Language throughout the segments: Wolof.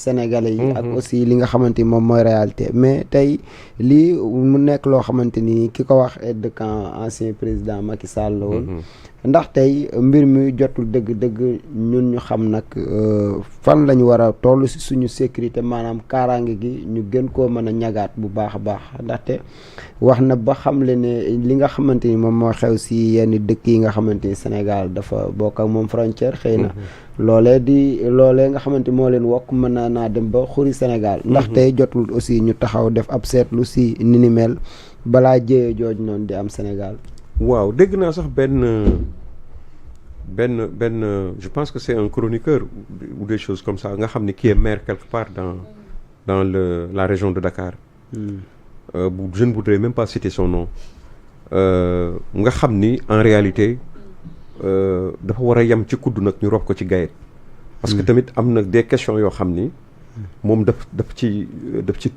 sénégalais yi ak aussi li nga xamante ni moom mooy réalité mais tey lii mu nekk loo xamante ni ki ko wax aide de camp ancien président Macky Sall la woon ndax tey mbir mi jotul dëgg-dëgg ñun ñu xam nag fan la ñu war a toll si suñu sécurité maanaam kaaraange gi ñu gën koo mën a ñagaat bu baax a baax ndaxte wax na ba xamle ne li nga xamante ni moom moo xew si yenn dëkk yi nga xamante ni Sénégal dafa bokk ak moom frontière xëy na loolee nga xamante moo leen wokk mën naa dem ba xuri Sénégal ndax tey jotul aussi ñu taxaw def ab seetlu si ni ni mel balaa jëyee jooj noonu di am Sénégal. waaw dégg naa sax benn je pense que c'est un chroniqueur ou des choses comme ça nga xam ni qui est maire quelque part dans la région de Dakar. Je ne voudrais même pas citer son nom. nga xam ni en réalité dafa war a yem ci kudd nag ñu rob ko ci gayet parce que tamit am na des questions yoo xam ni moom daf ci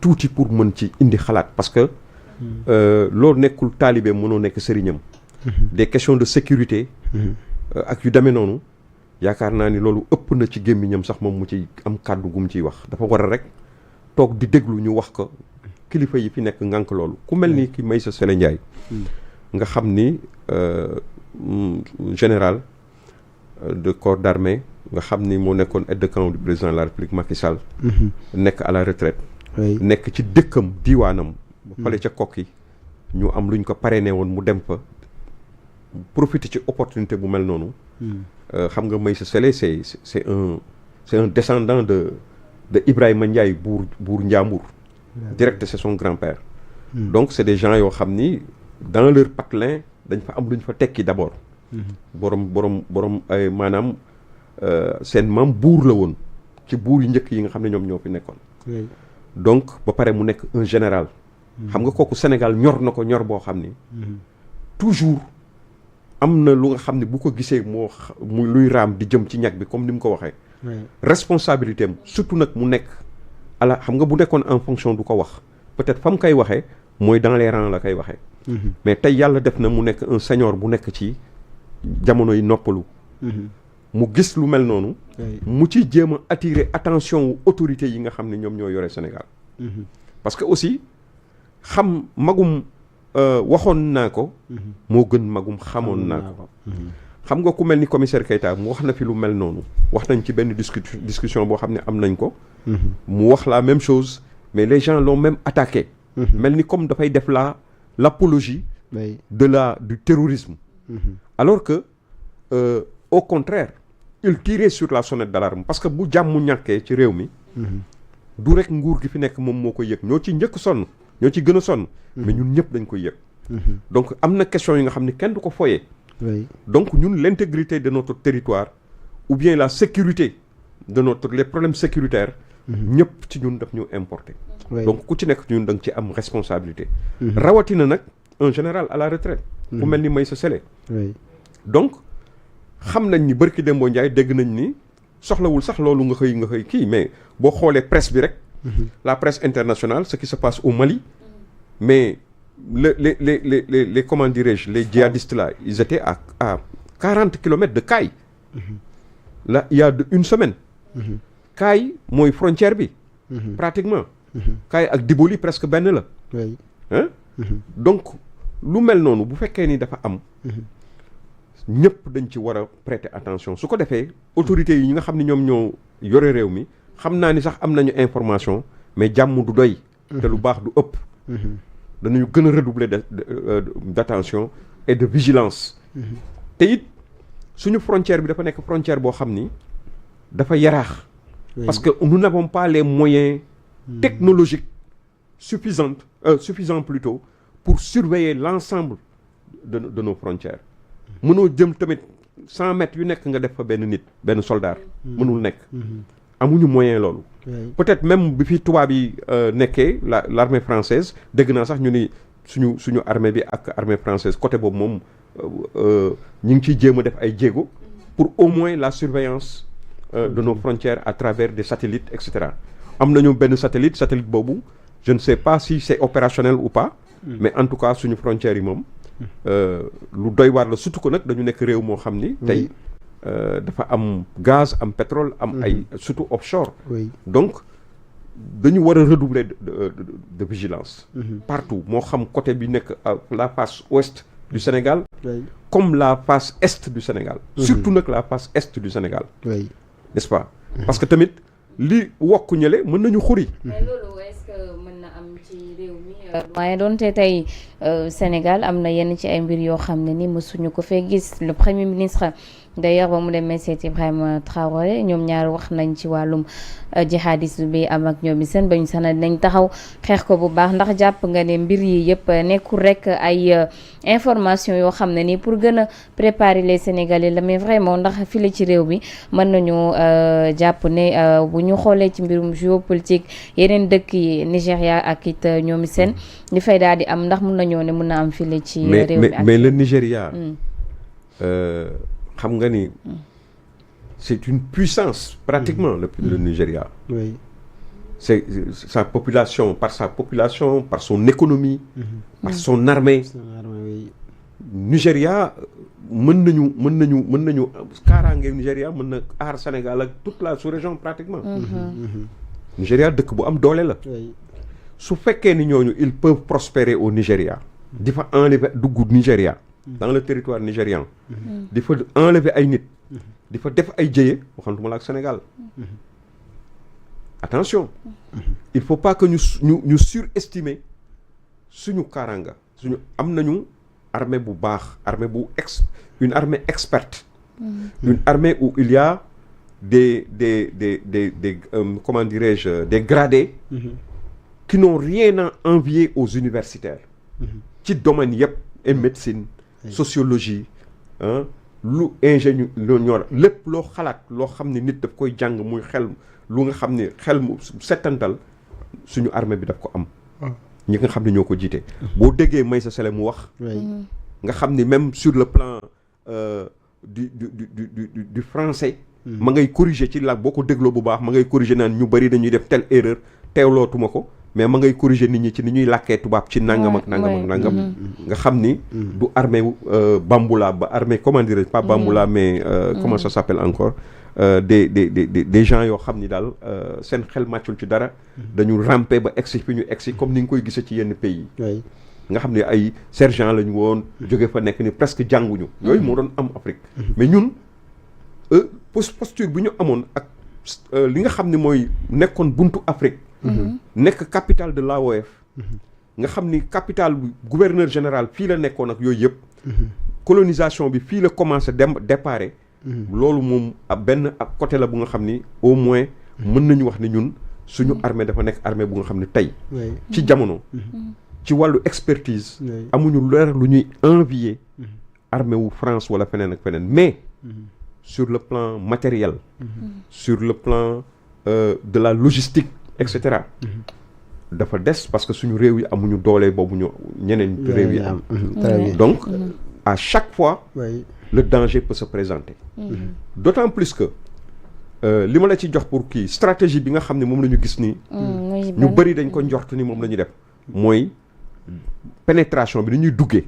tuuti pour mën ci indi xalaat parce que loolu nekkul taalibe mënoo nekk sëriñam. des questions de sécurité ak yu demee noonu yaakaar naa ni loolu ëpp na ci gémmiñam sax moom mu ci am kàddu gu mu ciy wax dafa war a rek toog di déglu ñu wax ko kilifa yi fi nekk ngànk loolu ku mel ni ki Meïssa Sélé Ndiaye nga xam ni général de corps d'armée nga xam ni moo nekkoon aide de camp du président de la République Macky Sall nekk à la retraite nekk ci dëkkam diiwaanam fale ca kokki ñu am luñ ko parrainé woon mu dem fa profiter ci opportunité bu mel noonu xam nga Meïssa Sélé c'est un descendant de Ibrahima Ndiaye buur Njàmbur direct c'est son grand-père donc c'est des gens yoo xam ni dans leur patelin dañ fa am lu ñu fa tekki d'abord borom ay maanaam seen maam buur la woon ci buur yu njëkk yi nga xam ne ñoom ñoo fi nekkoon donc ba pare mu nekk un général xam nga kooku Sénégal ñor na ko ñor boo xam ni toujours am na lu nga xam ne bu ko gisee mu luy raam di jëm ci ñag bi comme ni mu ko waxee responsabilité am surtout nag mu nekk ala xam nga bu nekkoon en fonction du ko wax peut-être fa mu koy waxee mooy dans les rangs la koy waxee mais tey yàlla def na mu nekk un senior bu nekk ci jamono yi noppalu mu gis lu mel noonu mu ci jéem a attirer attention wu autorités yi nga xam ne ñoom ñoo yore Sénégal parce que aussi xam magum waxoon naa ko moo gën magum xamoon naa ko xam nga ku mel ni commissaire Keita mu wax na fi lu mel noonu wax nañ ci benn discussion boo xam ne am nañ ko mu wax la même chose mais les gens l'ont même attaqué mel ni comme dafay def l'apologie du terrorisme alors que au contraire il tirait sur la sonnette d'alarme parce que bu jàmm ñàkkee ci réew mi du rek nguur gi fi nekk moom moo koy yëg ñoo ci njëkk sonn ñoo ci gën a sonn mais ñun ñëpp dañ koy yëg donc am na question yi nga xam ne kenn du ko foyee donc ñun l'intégrité de notre territoire ou bien la sécurité de les problèmes sécuritaires ñëpp ci ñun daf ñu importer donc ku ci nekk ñun da nga ci am responsabilité rawatina nag un général à la retraite ku mel ni Meïssa Sélé donc xam nañ ni bërki Dembo Ndiaye dégg nañ ni soxlawul sax loolu nga xëy kii mais boo xoolee presse bi rek la presse internationale ce qui se passe au Mali mais les comment dirais-je les djihadistes là ils étaient à 40 kilomètres de Kaay là il y a une semaine Kaay mooy frontière bi pratiquement Kaay ak Diboli presque benn la hein donc lu mel noonu bu fekkee ni dafa am ñëpp dañ ci war a prêter attention su ko defee autorités yi nga xam ne ñoom ñoo yore réew mi xam naa ni sax am nañu information mais jàmm du doy te lu baax du ëpp danañu gën a redoubler d'attention et de vigilance te it suñu frontière bi dafa nekk frontière boo xam ni dafa yaraax parce que nous n'avons pas les moyens technologiques suffisants plutôt pour surveiller l'ensemble de nos frontières mënoo jëm tamit 100 mètres yu nekk nga def fa benn soldat mënul nekk amuñu moyen loolu peut-être même bi fi tubaab yi nekkee l'armée française dégg naa sax ñu ni suñu armée bi ak armée française côté boobu moom ñu ngi ciy jéem a def ay jéego pour au moins la surveillance de nos frontières à travers des satellites et cetera am nañu benn satellite boobu je ne sais pas si c'est opérationnel ou pas mais en tout cas suñu frontières yi moom lu doy waar la surtout que nag dañu nekk réew moo xam ni tey dafa am gaz am pétrole am ay surtout offshore donc dañu war a redoubler de vigilance. Partout moo xam côté bi nekk la face ouest du Sénégal. comme la face est du Sénégal. surtout nag la face est du Sénégal. n'est-ce pas. parce que tamit li wokk ñële mën nañu xuri. mais loolu est-ce que mën na am ci réew mi. waaye doonte tey Sénégal am na yenn ci ay mbir yoo xam ne ni mësuñu ko fee gis le premier ministre d'ailleurs ba mu demee seet Ibrahima Traoré ñoom ñaar wax nañ ci wàllum jihadisme bi am ak ñoom seen bañ sana nañ taxaw xeex ko bu baax ndax jàpp nga ne mbir yi yëpp nekkul rek ay information yoo xam ne ni pour gën a préparer les Sénégalais la mais vraiment ndax fii la ci réew mi mën nañu jàpp ne bu ñu xoolee ci mbirum géopolitique yeneen dëkk yi Nigéria ak it ñoom seen li fay daal di am ndax mun nañoo ne mun na am fii la ci réew mi mais le Nigéria xam nga ni c'est une puissance pratiquement le Nigéria. Oui. C'est sa population, par son économie, par son armée. Nigéria mën nañu kaaraange Nigéria mën na aar Sénégal ak toute la sous-région pratiquement. Nigéria dëkk bu am doole la. su fekkee ni ñooñu ils peuvent prospérer au Nigéria. di fa enlever dugg Nigéria. dans le territoire nigérian. di fa enlever ay nit. di fa def ay jëye waxantuma la ak Sénégal. attention. il faut pas que ñu surestimer suñu kaaraanga suñu am nañu armée bu baax une armée experte. une armée où il y a des comment dirais-je des gradés. qui n'ont rien à envier aux universitaires. ci domaine yëpp et médecine. sociologie lu ingénieur ñor lépp loo xalaat loo xam ne nit daf koy jàng muy xel lu nga xam ne xel mu settantal suñu armée bi daf ko am. ñi nga xam ne ñoo ko jiite. boo déggee Maysa Sele mu wax. nga xam ni même sur le plan du français. ma ngay corriger ci la boo ko dégloo bu baax ma ngay corriger naan ñu bari dañuy def telle erreur teewlootuma ko. mais ma ngay corriger nit ñi ci ni ñuy làkkee tubaab ci nangam ak nangam ak nangam. nga xam ni. du armée bamboula ba armée comment dirais-je pas bamboula mais comment ça s'appelle encore des gens yoo xam ni daal seen xel màccul ci dara. dañu ramper ba egsi fi ñu egsi comme ni nga koy gisee ci yenn pays. nga xam ne ay sergent lañu woon. jóge fa nekk ni presque jànguñu. yooyu moo doon am Afrique. mais ñun posture bu ñu amoon ak li nga xam ne mooy nekkoon buntu Afrique. nekk capitale de l'AOF. nga xam ni capitale gouverneur général fii la nekkoon ak yooyu yëpp. colonisation bi fii la commencé déparé. loolu moom benn ab côté la bu nga xam ni au moins mën nañu wax ni ñun suñu armée dafa nekk armée bu nga xam ni tey. ci jamono. ci wàllu expertise. amuñu leer lu ñuy envier. armée wu France wala feneen ak feneen mais. sur le plan matériel. sur le plan de la logistique. etc. dafa des parce que suñu réew yi amuñu doole boobu ñu ñeneen réew yi am. donc à chaque fois. le danger peut se présenter. d'autant plus que li ma la ci jox pour kii stratégie bi nga xam ne moom la ñu gis nii. ñu bëri dañ ko njort ni moom la ñu def. mooy pénétration bi ni ñuy duggee.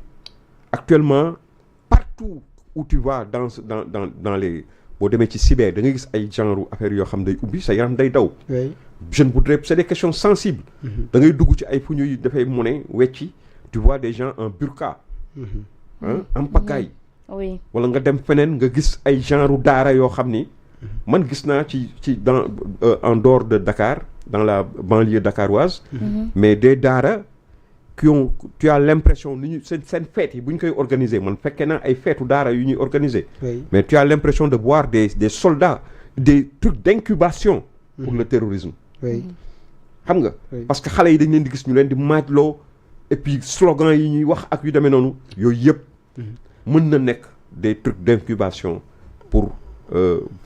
actuellement partout où tu vas dans les boo demee ci cyber da ngay gis ay genre affaires yoo xam day ubbi sa yaram day daw. je ne voudrais c'est des questions sensibles. da ngay dugg ci ay fu ñuy dafay monnaie wecci tu vois des gens en burqa. en pagaille. oui wala nga dem feneen nga gis ay genre daara yoo xam ni. man gis naa ci dans en dehors de Dakar dans la banlieue dakaroise. mais des daara tu as l'impression ni ñu seen fête yi bu ñu koy organiser man fekkee naa ay feetu daara yu ñuy organiser. mais tu as l'impression de voir des soldats des trucs d'incubation pour le terrorisme. xam nga parce que xale yi dañ leen di gis ñu leen di maajloo et puis slogan yi ñuy wax ak yu demee noonu yooyu yëpp mën na nekk des trucs d'incubation pour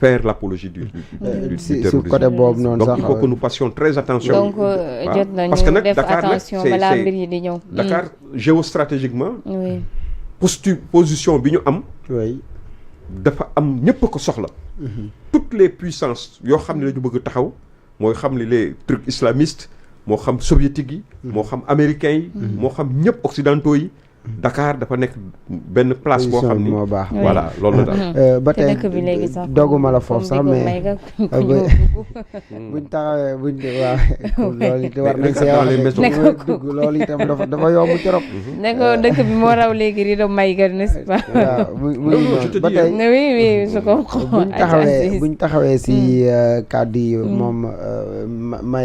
faire l'apologie du terrorisme. sur côté boobu noonu sax donc il faut que nous fassions très attention. donc jot nañu parce que nag def Dakar attention balaa mbir yi di ñëw. Dakar géostratégiquement. oui position bi ñu am. dafa am ñëpp ko soxla. toutes les puissances yoo xam ne dañu bëgg taxaw. mooy xam li les trucs islamistes moo xam soviétiques yi. moo xam américains yi. moo xam ñëpp occidentaux yi. Dakar dafa nekk benn place boo xam ni moo baax. voilà loolu la daal. ba tey dëkk bi léegi sax doguma la foofu sax mais buñ taxawee waaw loolu it war nañ see wax dugg loolu itam dafa yomb trop. ne ko dëkk bi moo raw léegi rido may ga n'est-ce pas. waaw muy ba tey oui je comprends. buñ taxawee si kàddu yi moom may